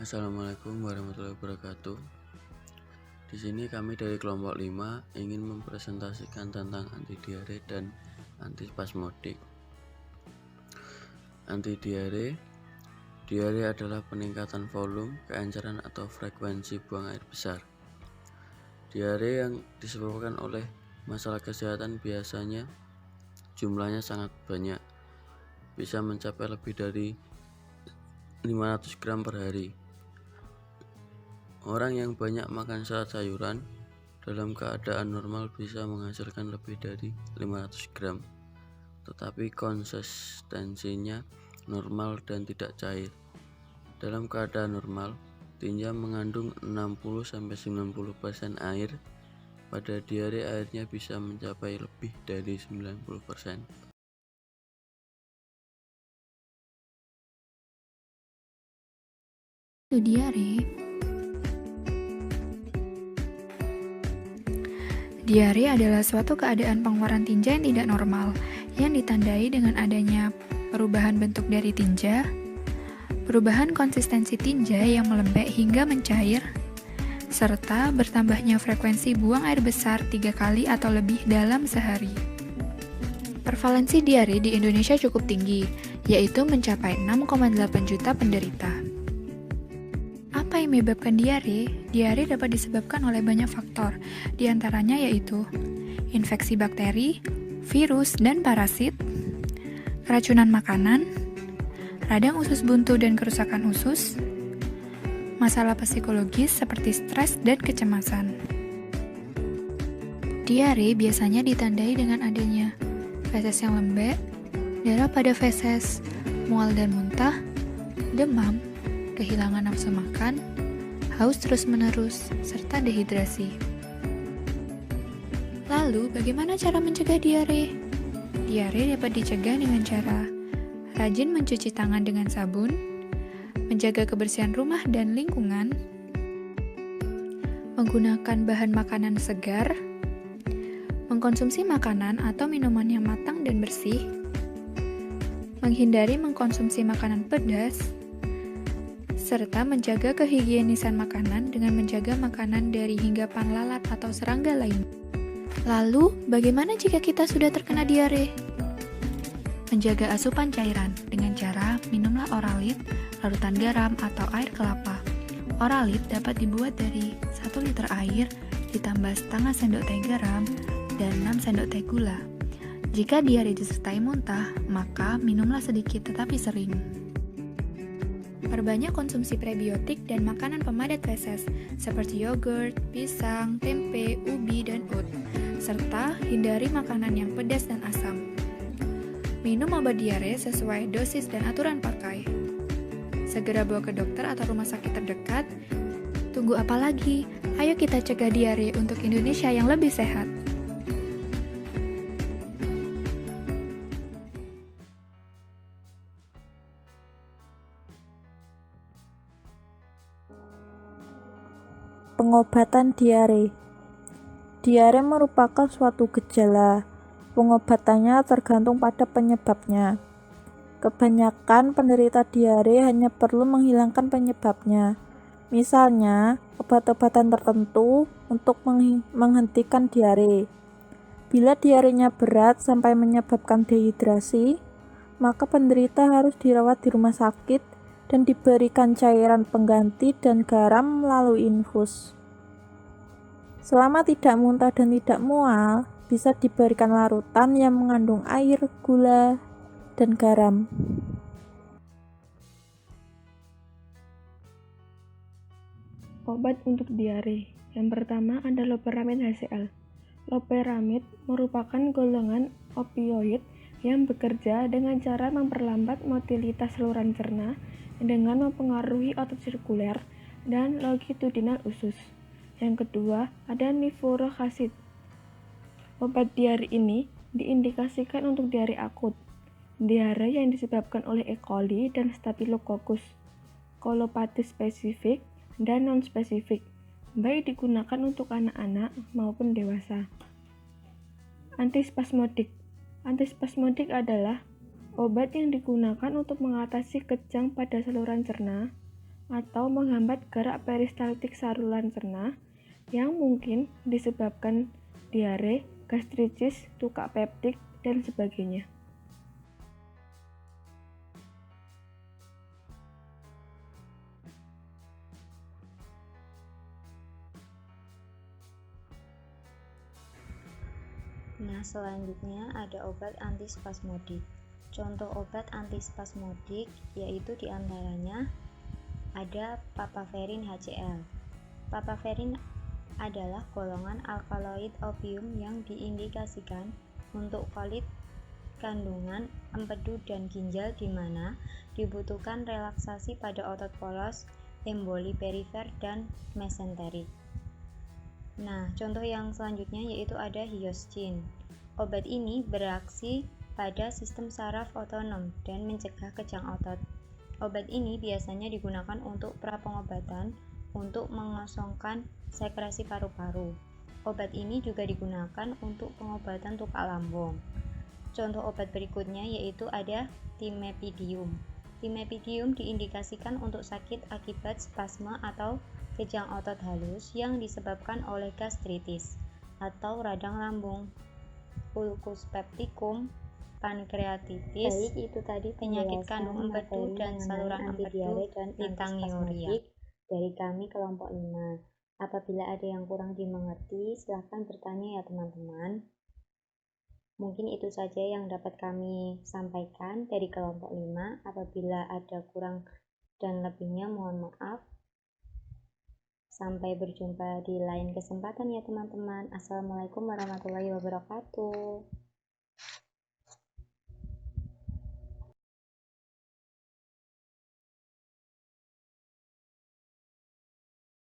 Assalamualaikum warahmatullahi wabarakatuh. Di sini kami dari kelompok 5 ingin mempresentasikan tentang antidiare dan antispasmodik. Antidiare, diare adalah peningkatan volume, keenceran atau frekuensi buang air besar. Diare yang disebabkan oleh masalah kesehatan biasanya jumlahnya sangat banyak, bisa mencapai lebih dari 500 gram per hari. Orang yang banyak makan sayuran dalam keadaan normal bisa menghasilkan lebih dari 500 gram, tetapi konsistensinya normal dan tidak cair. Dalam keadaan normal, tinja mengandung 60-90% air. Pada diare airnya bisa mencapai lebih dari 90%. Diare adalah suatu keadaan pengeluaran tinja yang tidak normal, yang ditandai dengan adanya perubahan bentuk dari tinja, perubahan konsistensi tinja yang melembek hingga mencair, serta bertambahnya frekuensi buang air besar 3 kali atau lebih dalam sehari. Prevalensi diare di Indonesia cukup tinggi, yaitu mencapai 6,8 juta penderita. Apa yang menyebabkan diare? Diare dapat disebabkan oleh banyak faktor, diantaranya yaitu infeksi bakteri, virus, dan parasit, keracunan makanan, radang usus buntu dan kerusakan usus, masalah psikologis seperti stres dan kecemasan. Diare biasanya ditandai dengan adanya feses yang lembek, darah pada feses, mual dan muntah, demam, kehilangan nafsu makan, haus terus-menerus, serta dehidrasi. Lalu, bagaimana cara mencegah diare? Diare dapat dicegah dengan cara rajin mencuci tangan dengan sabun, menjaga kebersihan rumah dan lingkungan, menggunakan bahan makanan segar, mengkonsumsi makanan atau minuman yang matang dan bersih, menghindari mengkonsumsi makanan pedas, serta menjaga kehigienisan makanan dengan menjaga makanan dari hinggapan lalat atau serangga lain. Lalu, bagaimana jika kita sudah terkena diare? Menjaga asupan cairan dengan cara minumlah Oralit, larutan garam atau air kelapa. Oralit dapat dibuat dari 1 liter air ditambah setengah sendok teh garam dan 6 sendok teh gula. Jika diare disertai muntah, maka minumlah sedikit tetapi sering. Perbanyak konsumsi prebiotik dan makanan pemadat feses seperti yogurt, pisang, tempe, ubi, dan oat, serta hindari makanan yang pedas dan asam. Minum obat diare sesuai dosis dan aturan pakai. Segera bawa ke dokter atau rumah sakit terdekat. Tunggu apa lagi? Ayo kita cegah diare untuk Indonesia yang lebih sehat. Pengobatan diare. Diare merupakan suatu gejala. Pengobatannya tergantung pada penyebabnya. Kebanyakan penderita diare hanya perlu menghilangkan penyebabnya. Misalnya, obat-obatan tertentu untuk menghentikan diare. Bila diarenya berat sampai menyebabkan dehidrasi, maka penderita harus dirawat di rumah sakit dan diberikan cairan pengganti dan garam melalui infus. Selama tidak muntah dan tidak mual, bisa diberikan larutan yang mengandung air, gula, dan garam. Obat untuk diare. Yang pertama ada loperamid HCl. Loperamid merupakan golongan opioid yang bekerja dengan cara memperlambat motilitas saluran cerna dengan mempengaruhi otot sirkuler dan longitudinal usus. Yang kedua, ada nifurocacid. Obat diare ini diindikasikan untuk diare akut, diare yang disebabkan oleh E. coli dan Staphylococcus, kolopatis spesifik dan non-spesifik, baik digunakan untuk anak-anak maupun dewasa. Antispasmodik. Antispasmodik adalah obat yang digunakan untuk mengatasi kejang pada saluran cerna atau menghambat gerak peristaltik saluran cerna yang mungkin disebabkan diare, gastritis, tukak peptik, dan sebagainya. Nah, selanjutnya ada obat antispasmodik. Contoh obat antispasmodik yaitu diantaranya ada papaverin HCl. Papaverin adalah golongan alkaloid opium yang diindikasikan untuk kolit kandungan empedu dan ginjal di mana dibutuhkan relaksasi pada otot polos, emboli perifer, dan mesenterik. Nah, contoh yang selanjutnya yaitu ada hyoscine. Obat ini bereaksi pada sistem saraf otonom dan mencegah kejang otot. Obat ini biasanya digunakan untuk prapengobatan untuk mengosongkan sekresi paru-paru. Obat ini juga digunakan untuk pengobatan tukak lambung. Contoh obat berikutnya yaitu ada timepidium. Timepidium diindikasikan untuk sakit akibat spasme atau kejang otot halus yang disebabkan oleh gastritis atau radang lambung, ulcus pepticum, pankreatitis, Baik, itu tadi penyakit kandung empedu dan saluran empedu, dan litangiuria. dari kami kelompok 5. Apabila ada yang kurang dimengerti, silahkan bertanya ya teman-teman. Mungkin itu saja yang dapat kami sampaikan dari kelompok 5. Apabila ada kurang dan lebihnya mohon maaf. Sampai berjumpa di lain kesempatan ya teman-teman. Assalamualaikum warahmatullahi wabarakatuh.